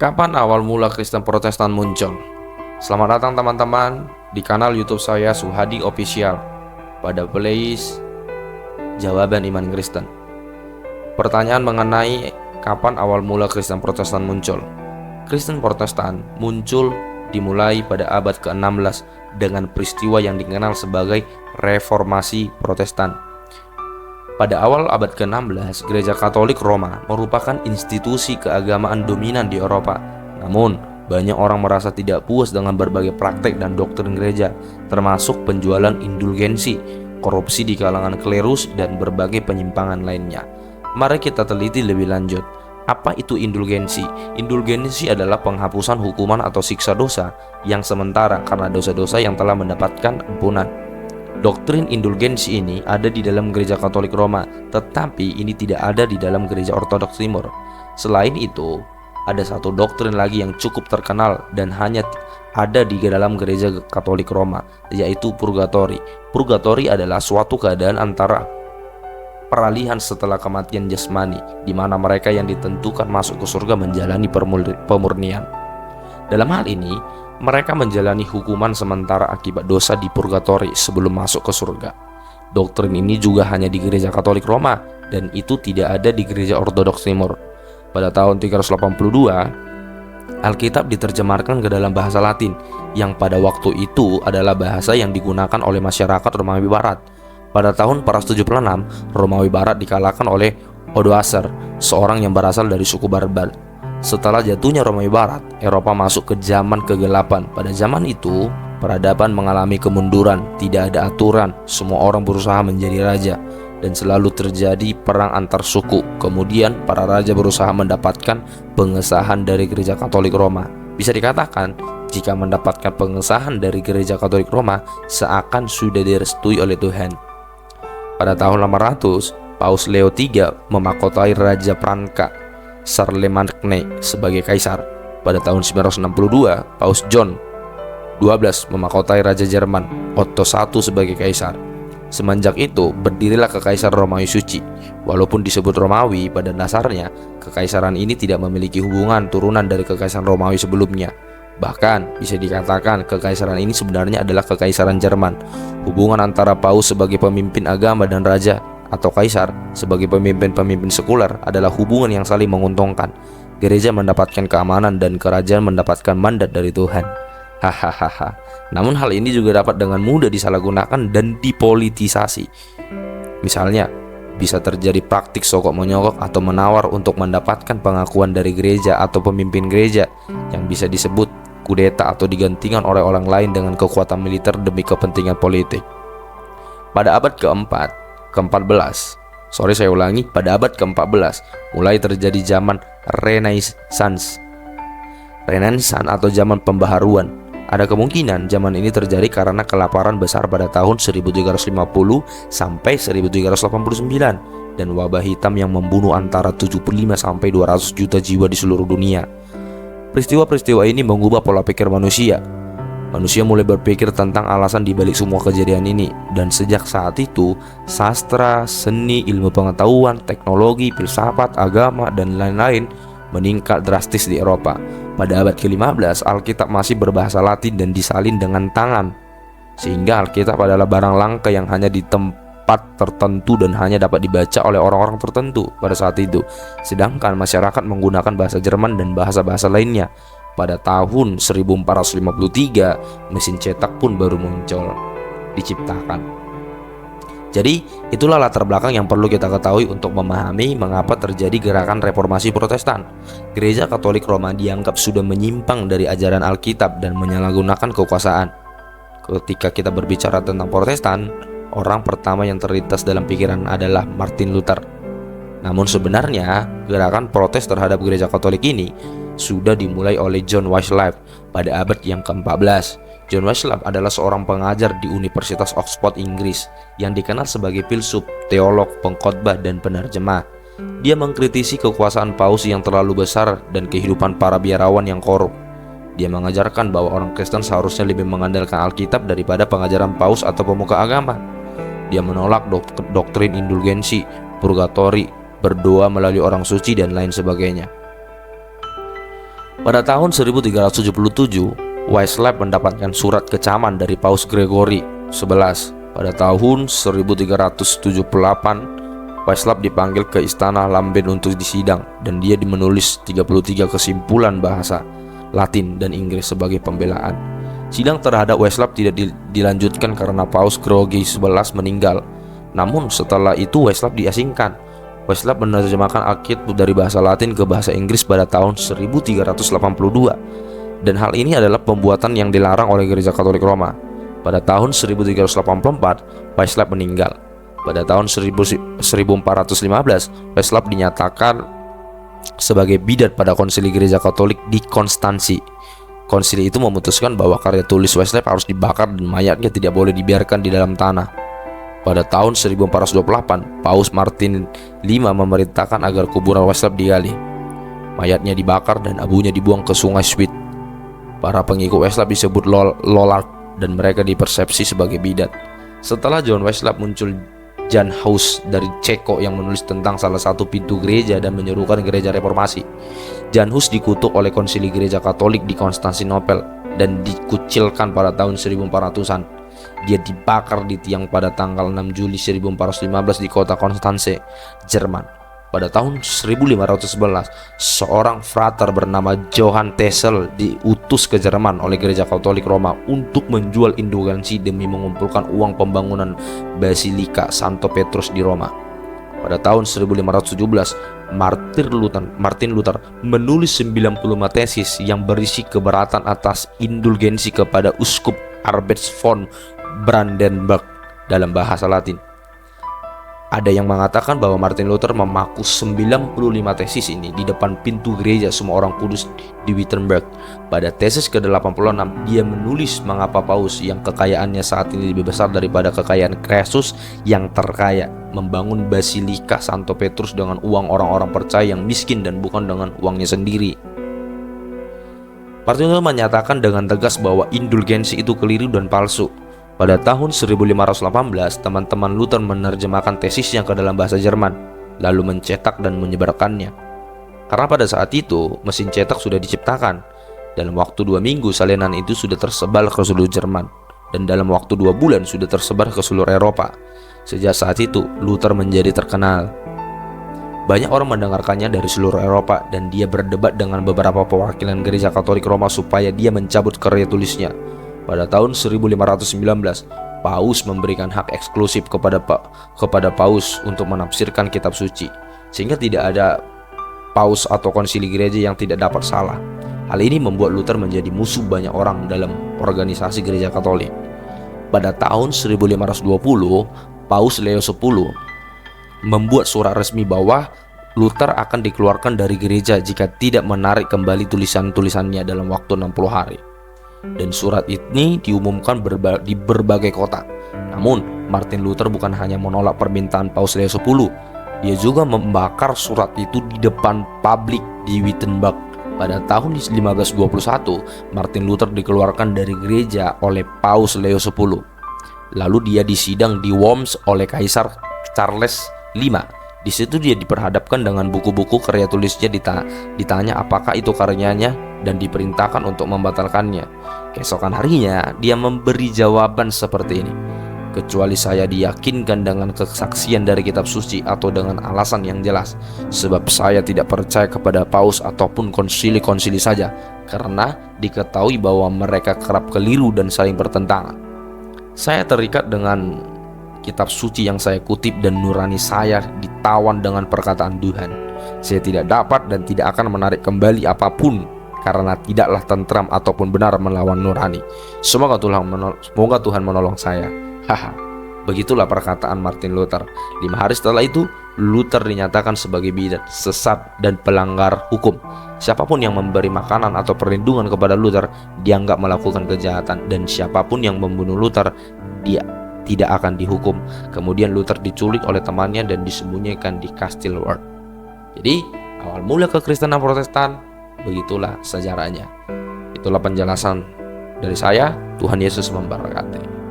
Kapan awal mula Kristen Protestan muncul? Selamat datang teman-teman di kanal YouTube saya Suhadi Official pada playlist Jawaban Iman Kristen. Pertanyaan mengenai kapan awal mula Kristen Protestan muncul. Kristen Protestan muncul dimulai pada abad ke-16 dengan peristiwa yang dikenal sebagai Reformasi Protestan. Pada awal abad ke-16, Gereja Katolik Roma merupakan institusi keagamaan dominan di Eropa. Namun, banyak orang merasa tidak puas dengan berbagai praktek dan doktrin gereja, termasuk penjualan indulgensi, korupsi di kalangan klerus, dan berbagai penyimpangan lainnya. Mari kita teliti lebih lanjut. Apa itu indulgensi? Indulgensi adalah penghapusan hukuman atau siksa dosa yang sementara karena dosa-dosa yang telah mendapatkan ampunan. Doktrin indulgensi ini ada di dalam Gereja Katolik Roma, tetapi ini tidak ada di dalam Gereja Ortodoks Timur. Selain itu, ada satu doktrin lagi yang cukup terkenal dan hanya ada di dalam Gereja Katolik Roma, yaitu purgatori. Purgatori adalah suatu keadaan antara peralihan setelah kematian jasmani, di mana mereka yang ditentukan masuk ke surga menjalani pemurnian. Dalam hal ini, mereka menjalani hukuman sementara akibat dosa di purgatori sebelum masuk ke surga. Doktrin ini juga hanya di Gereja Katolik Roma dan itu tidak ada di Gereja Ortodoks Timur. Pada tahun 382, Alkitab diterjemahkan ke dalam bahasa Latin yang pada waktu itu adalah bahasa yang digunakan oleh masyarakat Romawi Barat. Pada tahun 476, Romawi Barat dikalahkan oleh Odoacer, seorang yang berasal dari suku Barbar. Setelah jatuhnya Romawi Barat, Eropa masuk ke zaman kegelapan. Pada zaman itu, peradaban mengalami kemunduran, tidak ada aturan, semua orang berusaha menjadi raja, dan selalu terjadi perang antar suku. Kemudian, para raja berusaha mendapatkan pengesahan dari Gereja Katolik Roma. Bisa dikatakan, jika mendapatkan pengesahan dari Gereja Katolik Roma, seakan sudah direstui oleh Tuhan. Pada tahun 800, Paus Leo III memahkotai Raja Franka Charlemagne sebagai kaisar. Pada tahun 962, Paus John XII memahkotai Raja Jerman Otto I sebagai kaisar. Semenjak itu, berdirilah Kekaisaran Romawi Suci. Walaupun disebut Romawi, pada dasarnya kekaisaran ini tidak memiliki hubungan turunan dari kekaisaran Romawi sebelumnya. Bahkan bisa dikatakan kekaisaran ini sebenarnya adalah kekaisaran Jerman. Hubungan antara Paus sebagai pemimpin agama dan raja atau kaisar sebagai pemimpin-pemimpin sekuler adalah hubungan yang saling menguntungkan. Gereja mendapatkan keamanan dan kerajaan mendapatkan mandat dari Tuhan. Hahaha. Namun hal ini juga dapat dengan mudah disalahgunakan dan dipolitisasi. Misalnya, bisa terjadi praktik sokok menyokok atau menawar untuk mendapatkan pengakuan dari gereja atau pemimpin gereja yang bisa disebut kudeta atau digantikan oleh orang lain dengan kekuatan militer demi kepentingan politik. Pada abad ke-14, pada abad ke-14 mulai terjadi zaman Renaissance atau zaman pembaharuan. Ada kemungkinan zaman ini terjadi karena kelaparan besar pada tahun 1350 sampai 1389 dan wabah hitam yang membunuh antara 75 sampai 200 juta jiwa di seluruh dunia. Peristiwa-peristiwa ini mengubah pola pikir manusia. Manusia mulai berpikir tentang alasan dibalik semua kejadian ini, dan sejak saat itu, sastra, seni, ilmu pengetahuan, teknologi, filsafat, agama, dan lain-lain meningkat drastis di Eropa. Pada abad ke-15, Alkitab masih berbahasa Latin dan disalin dengan tangan, sehingga Alkitab adalah barang langka yang hanya di tempat tertentu dan hanya dapat dibaca oleh orang-orang tertentu pada saat itu. Sedangkan masyarakat menggunakan bahasa Jerman dan bahasa-bahasa lainnya. Pada tahun 1453, mesin cetak pun baru diciptakan. Jadi, itulah latar belakang yang perlu kita ketahui untuk memahami mengapa terjadi gerakan reformasi Protestan. Gereja Katolik Roma dianggap sudah menyimpang dari ajaran Alkitab dan menyalahgunakan kekuasaan. Ketika kita berbicara tentang Protestan, orang pertama yang terlintas dalam pikiran adalah Martin Luther. Namun sebenarnya, gerakan protes terhadap Gereja Katolik ini sudah dimulai oleh John Wycliffe pada abad yang ke-14. John Wycliffe adalah seorang pengajar di Universitas Oxford, Inggris, yang dikenal sebagai filsuf, teolog, pengkhotbah, dan penerjemah. Dia mengkritisi kekuasaan Paus yang terlalu besar dan kehidupan para biarawan yang korup. Dia mengajarkan bahwa orang Kristen seharusnya lebih mengandalkan Alkitab daripada pengajaran Paus atau pemuka agama. Dia menolak doktrin indulgensi, purgatori, berdoa melalui orang suci, dan lain sebagainya. Pada tahun 1377, Wycliffe mendapatkan surat kecaman dari Paus Gregory XI. Pada tahun 1378, Wycliffe dipanggil ke istana Lamben untuk disidang, dan dia menulis 33 kesimpulan bahasa Latin dan Inggris sebagai pembelaan. Sidang terhadap Wycliffe tidak dilanjutkan karena Paus Gregory XI meninggal. Namun setelah itu Wycliffe diasingkan. Wycliffe menerjemahkan Alkitab dari bahasa Latin ke bahasa Inggris pada tahun 1382, dan hal ini adalah pembuatan yang dilarang oleh Gereja Katolik Roma. Pada tahun 1384, Wycliffe meninggal. Pada tahun 1415, Wycliffe dinyatakan sebagai bidat pada konsili Gereja Katolik di Konstansi. Konsili itu memutuskan bahwa karya tulis Wycliffe harus dibakar dan mayatnya tidak boleh dibiarkan di dalam tanah. Pada tahun 1428, Paus Martin V memerintahkan agar kuburan Wycliffe digali. Mayatnya dibakar dan abunya dibuang ke sungai Swit. Para pengikut Wycliffe disebut Lollard, dan mereka dipersepsi sebagai bidat. Setelah John Wycliffe, muncul Jan Hus dari Ceko yang menulis tentang salah satu pintu gereja dan menyerukan gereja reformasi. Jan Hus dikutuk oleh konsili Gereja Katolik di Konstantinopel dan dikucilkan pada tahun 1400-an. Dia dibakar di tiang pada tanggal 6 Juli 1415 di kota Konstanze, Jerman. Pada tahun 1511, seorang frater bernama Johann Tessel diutus ke Jerman oleh Gereja Katolik Roma untuk menjual indulgensi demi mengumpulkan uang pembangunan Basilika Santo Petrus di Roma. Pada tahun 1517, Martin Luther menulis 95 tesis yang berisi keberatan atas indulgensi kepada Uskup Albrecht von Brandenburg dalam bahasa Latin. Ada yang mengatakan bahwa Martin Luther memaku 95 tesis ini di depan pintu gereja semua orang kudus di Wittenberg. Pada tesis ke-86, dia menulis mengapa Paus yang kekayaannya saat ini lebih besar daripada kekayaan Kristus yang terkaya membangun Basilika Santo Petrus dengan uang orang-orang percaya yang miskin dan bukan dengan uangnya sendiri. Martin Luther menyatakan dengan tegas bahwa indulgensi itu keliru dan palsu. Pada tahun 1518, teman-teman Luther menerjemahkan tesisnya ke dalam bahasa Jerman, lalu mencetak dan menyebarkannya. Karena pada saat itu, mesin cetak sudah diciptakan. Dalam waktu 2 minggu, salinan itu sudah tersebar ke seluruh Jerman, dan dalam waktu 2 bulan sudah tersebar ke seluruh Eropa. Sejak saat itu, Luther menjadi terkenal. Banyak orang mendengarkannya dari seluruh Eropa, dan dia berdebat dengan beberapa perwakilan Gereja Katolik Roma supaya dia mencabut karya tulisnya. Pada tahun 1519, Paus memberikan hak eksklusif kepada Paus untuk menafsirkan kitab suci, sehingga tidak ada Paus atau konsili gereja yang tidak dapat salah. Hal ini membuat Luther menjadi musuh banyak orang dalam organisasi Gereja Katolik. Pada tahun 1520, Paus Leo X membuat surat resmi bahwa Luther akan dikeluarkan dari gereja jika tidak menarik kembali tulisan-tulisannya dalam waktu 60 hari. Dan surat ini diumumkan di berbagai kota. Namun, Martin Luther bukan hanya menolak permintaan Paus Leo X, dia juga membakar surat itu di depan publik di Wittenberg. Pada tahun 1521, Martin Luther dikeluarkan dari gereja oleh Paus Leo X. Lalu dia disidang di Worms oleh Kaisar Charles V. Di situ dia diperhadapkan dengan buku-buku karya tulisnya, ditanya apakah itu karyanya dan diperintahkan untuk membatalkannya. Keesokan harinya dia memberi jawaban seperti ini: kecuali saya diyakinkan dengan kesaksian dari kitab suci atau dengan alasan yang jelas, sebab saya tidak percaya kepada paus ataupun konsili-konsili saja, karena diketahui bahwa mereka kerap keliru dan saling bertentangan. Saya terikat dengan kitab suci yang saya kutip dan nurani saya ditawan dengan perkataan Tuhan. Saya tidak dapat dan tidak akan menarik kembali apapun, karena tidaklah tentram ataupun benar melawan nurani. Semoga Tuhan menolong saya. Haha. Begitulah perkataan Martin Luther. 5 hari setelah itu, Luther dinyatakan sebagai bidat, sesat, dan pelanggar hukum. Siapapun yang memberi makanan atau perlindungan kepada Luther dianggap melakukan kejahatan, dan siapapun yang membunuh Luther dia tidak akan dihukum. Kemudian Luther diculik oleh temannya dan disembunyikan di Kastil Wörth. Jadi awal mula kekristenan Protestan, begitulah sejarahnya. Itulah penjelasan dari saya. Tuhan Yesus memberkati.